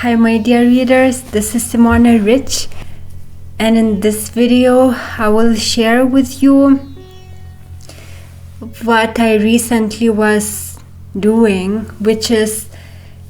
Hi my dear readers, this is Simona Rich, and in this video I will share with you what I recently was doing, which is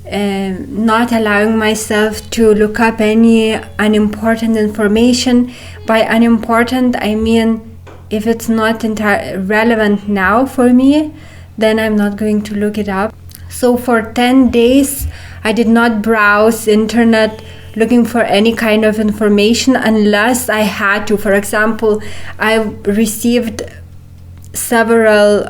not allowing myself to look up any unimportant information. By unimportant I mean if it's not relevant now for me, then I'm not going to look it up. So for 10 days I did not browse internet looking for any kind of information unless I had to. For example, I received several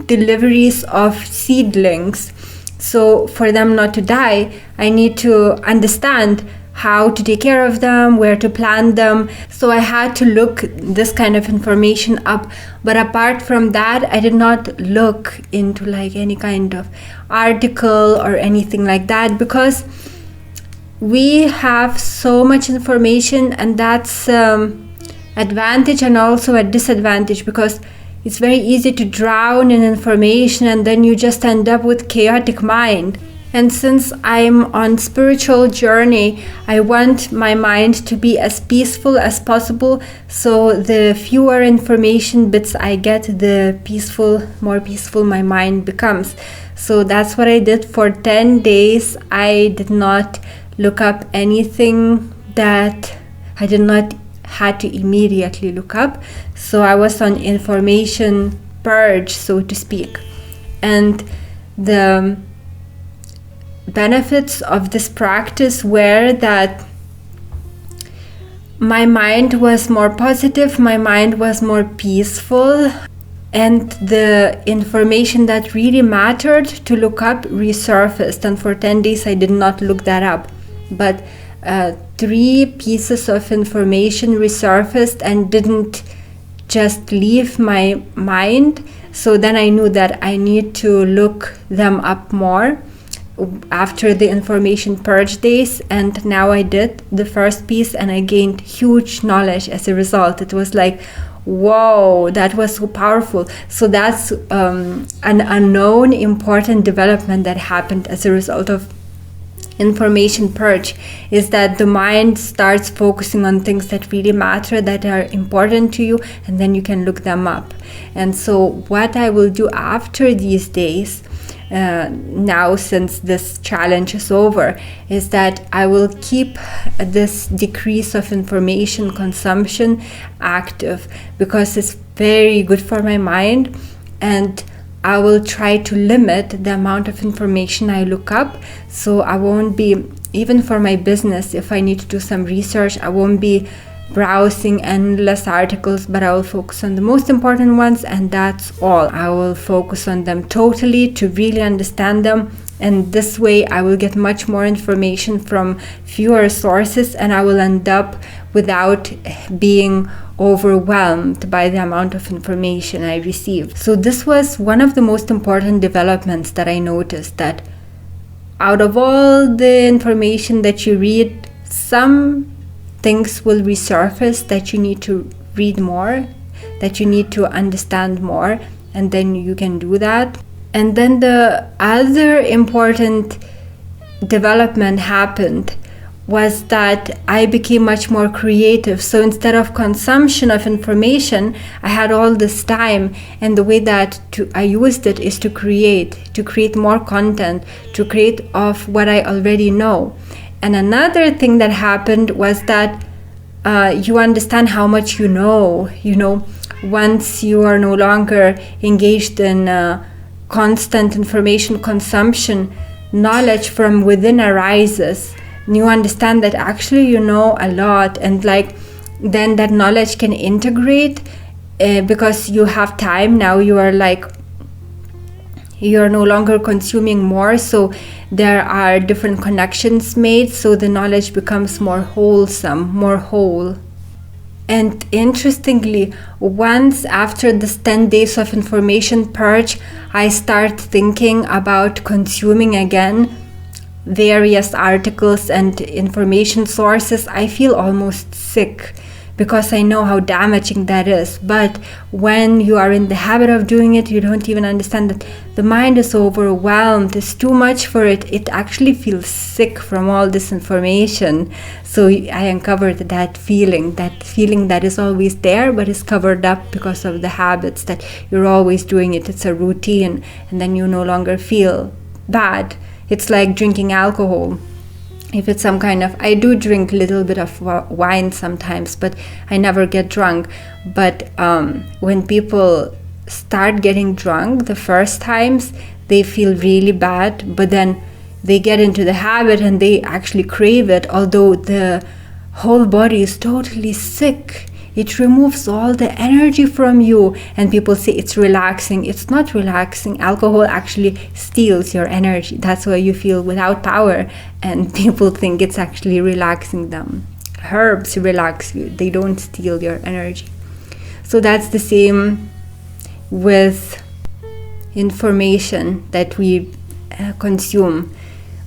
deliveries of seedlings. So for them not to die, I need to understand how to take care of them, where to plant them. So I had to look this kind of information up. But apart from that, I did not look into like any kind of article or anything like that, because we have so much information, and that's advantage and also a disadvantage, because it's very easy to drown in information and then you just end up with chaotic mind. And since I'm on spiritual journey, I want my mind to be as peaceful as possible. So the fewer information bits I get, the more peaceful my mind becomes. So that's what I did for 10 days. I did not look up anything that I did not had to immediately look up. So I was on information purge, so to speak. And the benefits of this practice were that my mind was more positive, my mind was more peaceful, and the information that really mattered to look up resurfaced. And for 10 days I did not look that up, but 3 pieces of information resurfaced and didn't just leave my mind. So then I knew that I need to look them up more after the information purge days. And now I did the first piece and I gained huge knowledge as a result. It was like, whoa, that was so powerful. So that's an unknown important development that happened as a result of information purge, is that the mind starts focusing on things that really matter, that are important to you, and then you can look them up. And so what I will do after these days, now since this challenge is over, is that I will keep this decrease of information consumption active, because it's very good for my mind, and I will try to limit the amount of information I look up. So I won't be, even for my business, if I need to do some research, I won't be browsing endless articles, but I will focus on the most important ones, and that's all. I will focus on them totally to really understand them, and this way I will get much more information from fewer sources, and I will end up without being overwhelmed by the amount of information I received. So this was one of the most important developments that I noticed, that out of all the information that you read, some things will resurface that you need to read more, that you need to understand more, and then you can do that. And then the other important development happened was that I became much more creative. So instead of consumption of information, I had all this time, and the way that I used it is to create more content, to create of what I already know. And another thing that happened was that you understand how much you know. Once you are no longer engaged in constant information consumption, knowledge from within arises. You understand that actually you know a lot, and like then that knowledge can integrate because you have time. Now you are no longer consuming more, so there are different connections made, so the knowledge becomes more wholesome, more whole. And interestingly, once after this 10 days of information purge, I start thinking about consuming again various articles and information sources, I feel almost sick, because I know how damaging that is. But when you are in the habit of doing it, you don't even understand that the mind is overwhelmed, it's too much for it. It actually feels sick from all this information. So I uncovered that feeling that is always there, but is covered up because of the habits that you're always doing it. It's a routine, and then you no longer feel bad. It's like drinking alcohol. If it's some kind of, I do drink a little bit of wine sometimes, but I never get drunk. But when people start getting drunk the first times, they feel really bad, but then they get into the habit and they actually crave it, although the whole body is totally sick. It removes all the energy from you, and people say it's relaxing. It's not relaxing. Alcohol actually steals your energy. That's why you feel without power, and people think it's actually relaxing them. Herbs relax you. They don't steal your energy. So that's the same with information that we consume.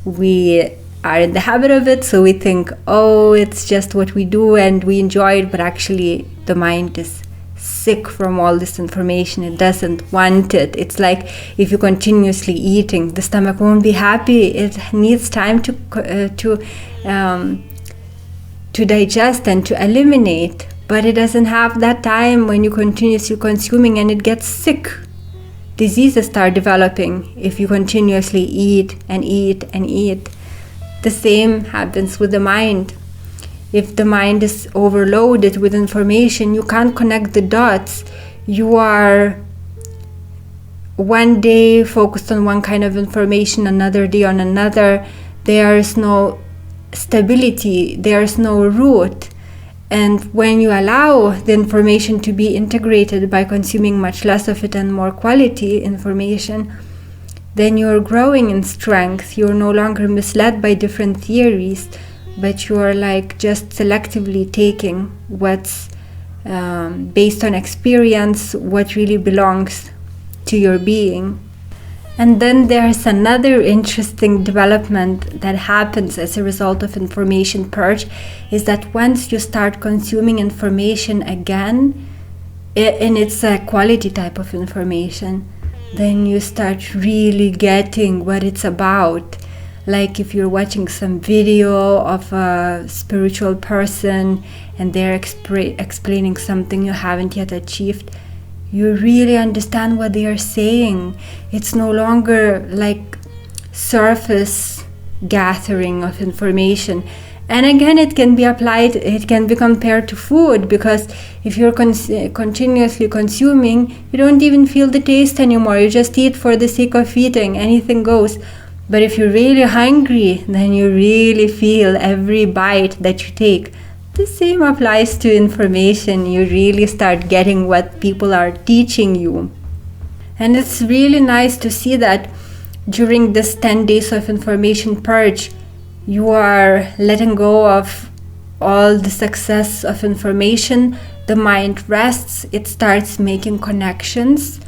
We are in the habit of it, so we think, oh, it's just what we do and we enjoy it, but actually the mind is sick from all this information. It doesn't want it. It's like if you're continuously eating, the stomach won't be happy. It needs time to digest and to eliminate, but it doesn't have that time when you continuously consuming, and it gets sick. Diseases start developing if you continuously eat and eat and eat. The same happens with the mind. If the mind is overloaded with information, you can't connect the dots. You are one day focused on one kind of information, another day on another. There is no stability, there is no root. And when you allow the information to be integrated by consuming much less of it and more quality information, then you're growing in strength. You're no longer misled by different theories, but you're like just selectively taking what's based on experience, what really belongs to your being. And then there's another interesting development that happens as a result of information purge, is that once you start consuming information again, and it's a quality type of information, then you start really getting what it's about. Like if you're watching some video of a spiritual person and they're explaining something you haven't yet achieved, you really understand what they are saying. It's no longer like surface gathering of information. And again, it can be applied, it can be compared to food, because if you're continuously consuming, you don't even feel the taste anymore. You just eat for the sake of eating, anything goes. But if you're really hungry, then you really feel every bite that you take. The same applies to information. You really start getting what people are teaching you. And it's really nice to see that during this 10 days of information purge, you are letting go of all the success of information. The mind rests. It starts making connections.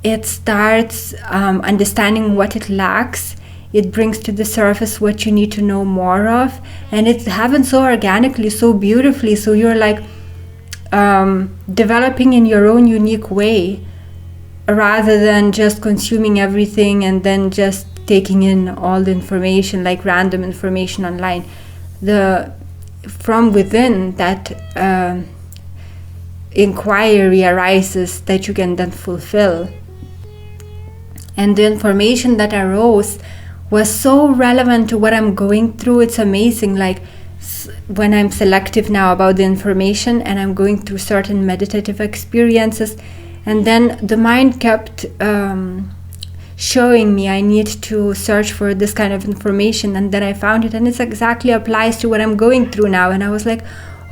It starts understanding what it lacks. It brings to the surface what you need to know more of. And it happens so organically, so beautifully. So you're like developing in your own unique way, rather than just consuming everything and then just taking in all the information, like random information online. From within, that inquiry arises that you can then fulfill. And the information that arose was so relevant to what I'm going through. It's amazing. Like when I'm selective now about the information and I'm going through certain meditative experiences, and then the mind kept showing me I need to search for this kind of information, and then I found it, and it exactly applies to what I'm going through now. And I was like,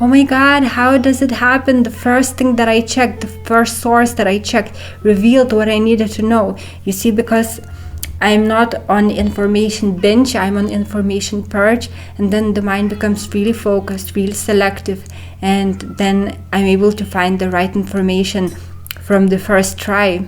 oh my God, how does it happen? The first thing that I checked, the first source that I checked revealed what I needed to know. You see, because I'm not on information binge, I'm on information purge, and then the mind becomes really focused, really selective, and then I'm able to find the right information from the first try.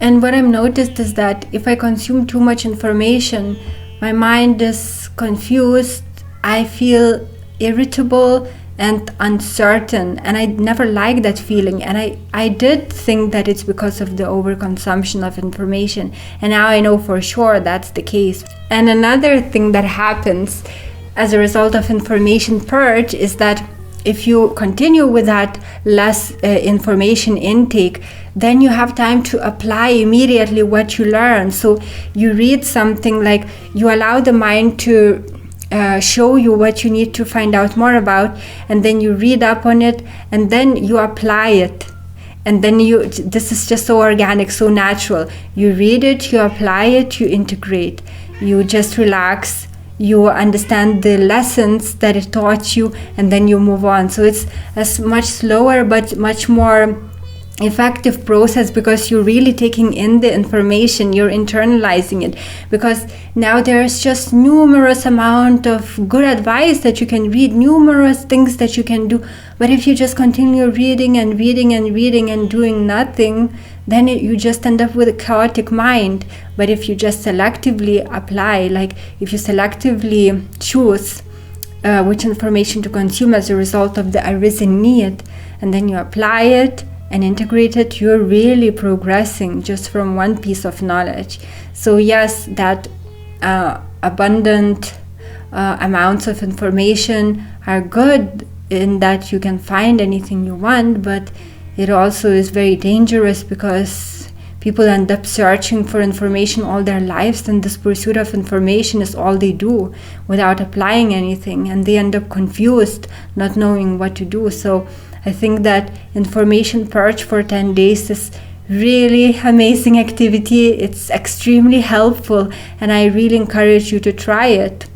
And what I've noticed is that if I consume too much information, my mind is confused, I feel irritable, and uncertain, and I never liked that feeling, and I did think that it's because of the overconsumption of information, and now I know for sure that's the case. And another thing that happens as a result of information purge is that if you continue with that less information intake, then you have time to apply immediately what you learn. So you read something, like you allow the mind to show you what you need to find out more about, and then you read up on it, and then you apply it. And then this is just so organic, so natural. You read it, you apply it, you integrate. You just relax, you understand the lessons that it taught you, and then you move on. So it's a much slower but much more effective process, because you're really taking in the information, you're internalizing it, because now there's just numerous amount of good advice that you can read, numerous things that you can do. But if you just continue reading and reading and reading and doing nothing, then you just end up with a chaotic mind. But if you just selectively apply, like if you selectively choose which information to consume as a result of the arisen need, and then you apply it and integrate it, you're really progressing just from one piece of knowledge. So yes, that abundant amounts of information are good in that you can find anything you want, but it also is very dangerous, because people end up searching for information all their lives, and this pursuit of information is all they do without applying anything, and they end up confused, not knowing what to do. So I think that information purge for 10 days is really amazing activity. It's extremely helpful, and I really encourage you to try it.